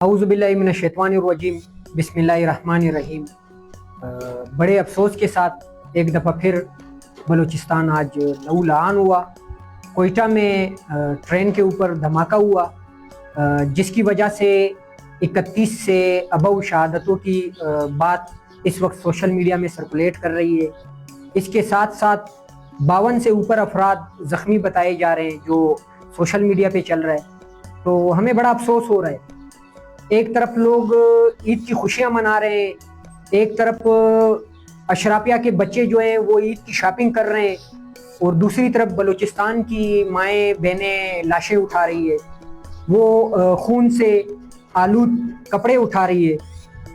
औज़ुबिल्लाहि मिनश्शैतानिर्रजीम बिस्मिल्लाहिर्रहमानिर्रहीम। बड़े अफसोस के साथ एक दफ़ा फिर बलूचिस्तान आज लहूलुहान हुआ। कोयटा में ट्रेन के ऊपर धमाका हुआ, जिसकी वजह से 31 से अबव शहादतों की बात इस वक्त सोशल मीडिया में सर्कुलेट कर रही है। इसके साथ साथ 52 से ऊपर अफराद ज़ख्मी बताए जा रहे हैं, जो सोशल मीडिया पे चल रहा है। तो हमें बड़ा अफसोस हो रहा है। एक तरफ लोग ईद की खुशियां मना रहे हैं, एक तरफ अशराफिया के बच्चे जो हैं वो ईद की शॉपिंग कर रहे हैं, और दूसरी तरफ बलूचिस्तान की माएँ बहनें लाशें उठा रही है, वो खून से आलूद कपड़े उठा रही है।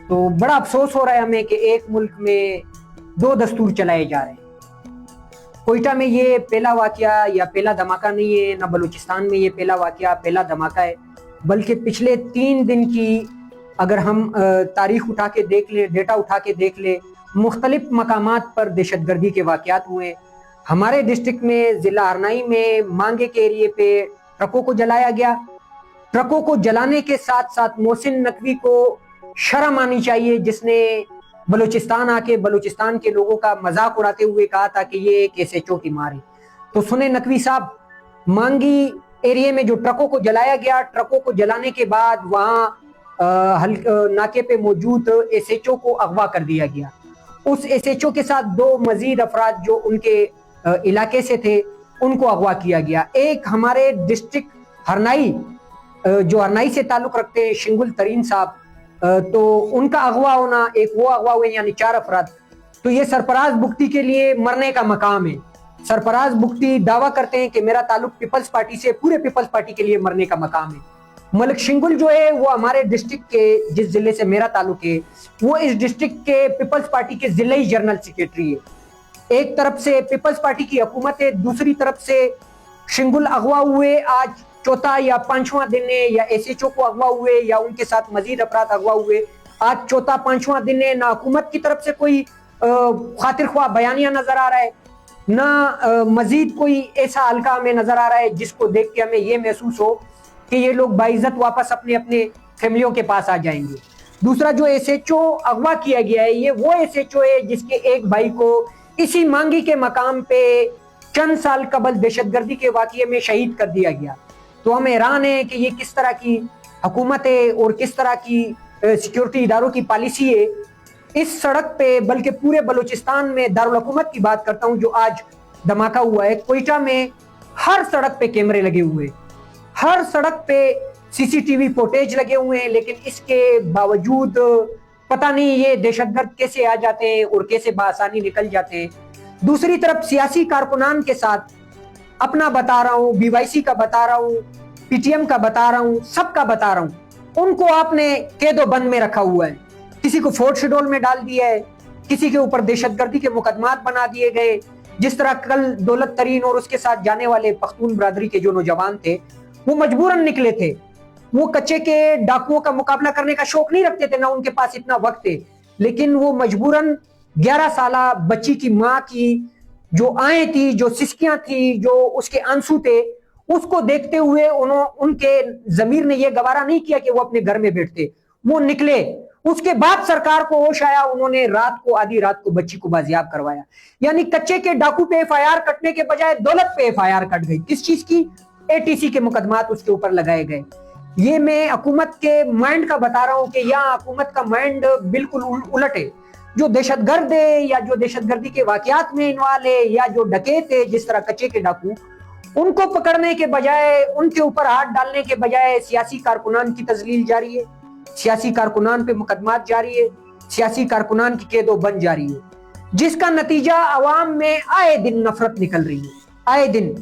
तो बड़ा अफसोस हो रहा है हमें कि एक मुल्क में दो दस्तूर चलाए जा रहे हैं। कोयटा में ये पहला वाकया या पहला धमाका नहीं है, ना बलूचिस्तान में ये पहला वाकया पहला धमाका है, बल्कि पिछले 3 दिन की अगर हम तारीख उठा के देख ले, डेटा उठा के देख ले, मुख्तलिफ मकामात पर दहशतगर्दी के वाकयात हुए। हमारे डिस्ट्रिक्ट में ज़िला हरनाई में मांगे के एरिए पे ट्रकों को जलाया गया। ट्रकों को जलाने के साथ साथ मोहसिन नकवी को शर्म आनी चाहिए, जिसने बलूचिस्तान आके बलूचिस्तान के लोगों का मजाक उड़ाते हुए कहा था कि ये एक SHO की मार है। तो सुने नकवी साहब, मांगी एरिया में जो ट्रकों को जलाया गया, ट्रकों को जलाने के बाद वहाँ नाके पे मौजूद SHO को अगवा कर दिया गया। उस SHO के साथ 2 मजीद अफराद जो उनके इलाके से थे उनको अगवा किया गया। एक हमारे डिस्ट्रिक्ट हरनाई जो हरनाई से ताल्लुक रखते हैं, शिंगुल तरीन साहब, तो उनका अगवा होना, एक वो अगवा हुए, यानी 4 अफराद। तो ये सरफराज बुख्ती के लिए मरने का मकाम है। सरफराज बुख्ती दावा करते हैं कि मेरा ताल्लुक पीपल्स पार्टी से, पूरे पीपल्स पार्टी के लिए मरने का मकाम है। मलिक शिंगुल जो है वो हमारे डिस्ट्रिक्ट के, जिस जिले से मेरा ताल्लुक है, वो इस डिस्ट्रिक्ट के पीपल्स पार्टी के जिले जनरल सेक्रेटरी है। एक तरफ से पीपल्स पार्टी की हुकूमत है, दूसरी तरफ से शिंगुल अगवा हुए, आज चौथा या 5वां दिन है, या SHO को अगवा हुए या उनके साथ मजीद अफराद अगवा हुए, आज चौथा 5वां दिन है। ना हुकूमत की तरफ से कोई खातिर ख्वाह बयानिया नजर आ रहा है, ना मजीद कोई ऐसा हल्का हमें नजर आ रहा है जिसको देख के हमें ये महसूस हो कि ये लोग बाइज्जत वापस अपने अपने फैमिलियों के पास आ जाएंगे। दूसरा जो SHO अगवा किया गया है, ये वो SHO है जिसके एक भाई को इसी मांगी के मकाम पे चंद साल कबल दहशतगर्दी के वाकये में शहीद कर दिया गया। तो हम हैरान हैं कि ये किस तरह की हुकूमत है और किस तरह की सिक्योरिटी इदारों की पॉलिसी है इस सड़क पे, बल्कि पूरे बलूचिस्तान में। दारुल हुकूमत की बात करता हूं, जो आज धमाका हुआ है कोयटा में, हर सड़क पे कैमरे लगे हुए, हर सड़क पे CCTV फुटेज लगे हुए हैं, लेकिन इसके बावजूद पता नहीं ये दहशतगर्द कैसे आ जाते हैं और कैसे बासानी निकल जाते हैं। दूसरी तरफ सियासी कारकुनान के साथ, अपना बता रहा हूँ, BYC का बता रहा हूँ, PTM का बता रहा हूँ, सबका बता रहा हूँ, उनको आपने कैदो बंद में रखा हुआ है। किसी को फोर्ट शेड्यूल में डाल दिया है, किसी के ऊपर दहशतगर्दी के मुकदमात बना दिए गए। जिस तरह कल दौलत तरीन और उसके साथ जाने वाले पख्तून बरादरी के जो नौजवान थे, वो मजबूरन निकले थे। वो कच्चे के डाकुओं का मुकाबला करने का शौक नहीं रखते थे, ना उनके पास इतना वक्त है, लेकिन वो मजबूरन 11 साला बच्ची की माँ की जो आए थी, जो सिसकियां थी, जो उसके आंसू थे, उसको देखते हुए उनके जमीर ने यह गवारा नहीं किया कि वो अपने घर में बैठते, वो निकले। उसके बाद सरकार को होश आया, उन्होंने रात को, आधी रात को बच्ची को बाजियाब करवाया। यानी कच्चे के डाकू पे FIR कटने के बजाय दौलत पे FIR कट गई। किस चीज की? ATC के मुकदमात उसके ऊपर लगाए गए। ये मैं हुकूमत के माइंड का बता रहा हूं कि यहाँ हुकूमत का माइंड बिल्कुल उलट है। जो दहशतगर्द है या जो दहशतगर्दी के वाकयात में इन्वॉल्व है या जो डकैत है, जिस तरह कच्चे के डाकू, उनको पकड़ने के बजाय, उनके ऊपर हाथ डालने के बजाय सियासी कारकुनान की तजलील जारी है, सियासी कारकुनान पे मुकदमात जारी है, सियासी कारकुनान की कैदो बंद जारी है, जिसका नतीजा अवाम में आए दिन नफरत निकल रही है। आए दिन,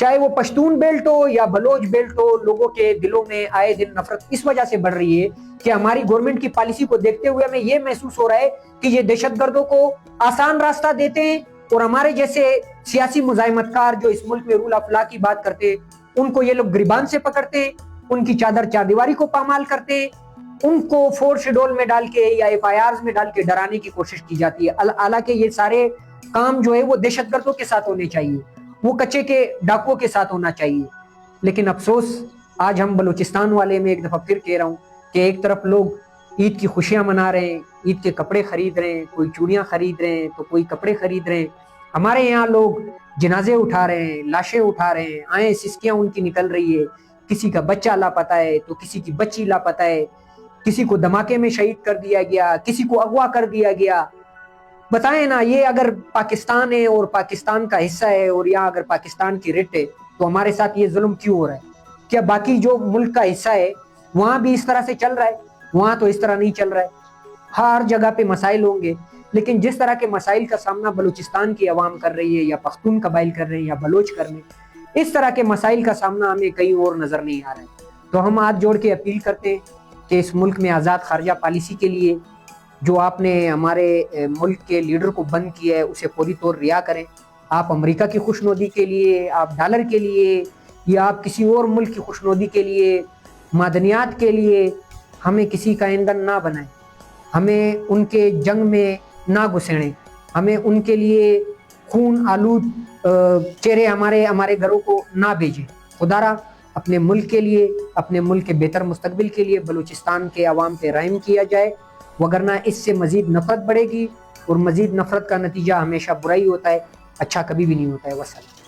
चाहे वो पश्तून बेल्ट हो या बलोच बेल्ट हो, लोगों के दिलों में आए दिन नफरत इस वजह से बढ़ रही है कि हमारी गवर्नमेंट की पॉलिसी को देखते हुए हमें यह महसूस हो रहा है कि ये दहशतगर्दों को आसान रास्ता देते हैं, और हमारे जैसे सियासी मुजाहिमतकार जो इस मुल्क में रूल ऑफ लॉ की बात करते हैं, उनको ये लोग गिरबान से पकड़ते हैं, उनकी चादर चारदीवारी को पामाल करते हैं, उनको फोर्स शेड्यूल में डाल के या FIRs में डाल के डराने की कोशिश की जाती है। हालांकि ये सारे काम जो है वो दहशतगर्दों के साथ होने चाहिए, वो कच्चे के डाकुओं के साथ होना चाहिए। लेकिन अफसोस, आज हम बलूचिस्तान वाले में एक दफा फिर कह रहा हूँ, کہ ایک طرف لوگ عید کی خوشیاں منا رہے ہیں، عید کے کپڑے خرید رہے ہیں، کوئی چوڑیاں خرید رہے ہیں تو کوئی کپڑے خرید رہے ہیں. ہمارے یہاں لوگ جنازے اٹھا رہے ہیں، لاشیں اٹھا رہے ہیں، آئیں سسکیاں ان کی نکل رہی ہے. کسی کا بچہ لاپتہ ہے تو کسی کی بچی لاپتہ ہے، کسی کو دھماکے میں شہید کر دیا گیا، کسی کو اغوا کر دیا گیا. بتائیں نا، یہ اگر پاکستان ہے اور پاکستان کا حصہ ہے اور یہاں اگر پاکستان کی رٹ ہے تو ہمارے ساتھ یہ ظلم کیوں ہو رہا ہے؟ کیا باقی جو ملک کا حصہ ہے وہاں بھی اس طرح سے چل رہا ہے؟ وہاں تو اس طرح نہیں چل رہا ہے. ہر جگہ پہ مسائل ہوں گے، لیکن جس طرح کے مسائل کا سامنا بلوچستان کی عوام کر رہی ہے یا پختون قبائل کر رہے ہیں یا بلوچ کر رہے ہیں، اس طرح کے مسائل کا سامنا ہمیں کہیں اور نظر نہیں آ رہا ہے. تو ہم ہاتھ جوڑ کے اپیل کرتے ہیں کہ اس ملک میں آزاد خارجہ پالیسی کے لیے جو آپ نے ہمارے ملک کے لیڈر کو بند کیا ہے اسے فوری طور رہا کریں. آپ امریکہ کی خوشنودی کے لیے، آپ ڈالر کے لیے یا آپ کسی اور ملک کی خوشنودی کے لیے، معدنیات کے لیے ہمیں کسی کا ایندھن نہ بنائیں، ہمیں ان کے جنگ میں نہ گھسیڑیں، ہمیں ان کے لیے خون آلود چہرے ہمارے گھروں کو نہ بھیجیں. خدا را اپنے ملک کے لیے، اپنے ملک کے بہتر مستقبل کے لیے بلوچستان کے عوام پہ رحم کیا جائے، وگرنہ اس سے مزید نفرت بڑھے گی اور مزید نفرت کا نتیجہ ہمیشہ برائی ہوتا ہے، اچھا کبھی بھی نہیں ہوتا ہے. وسلام.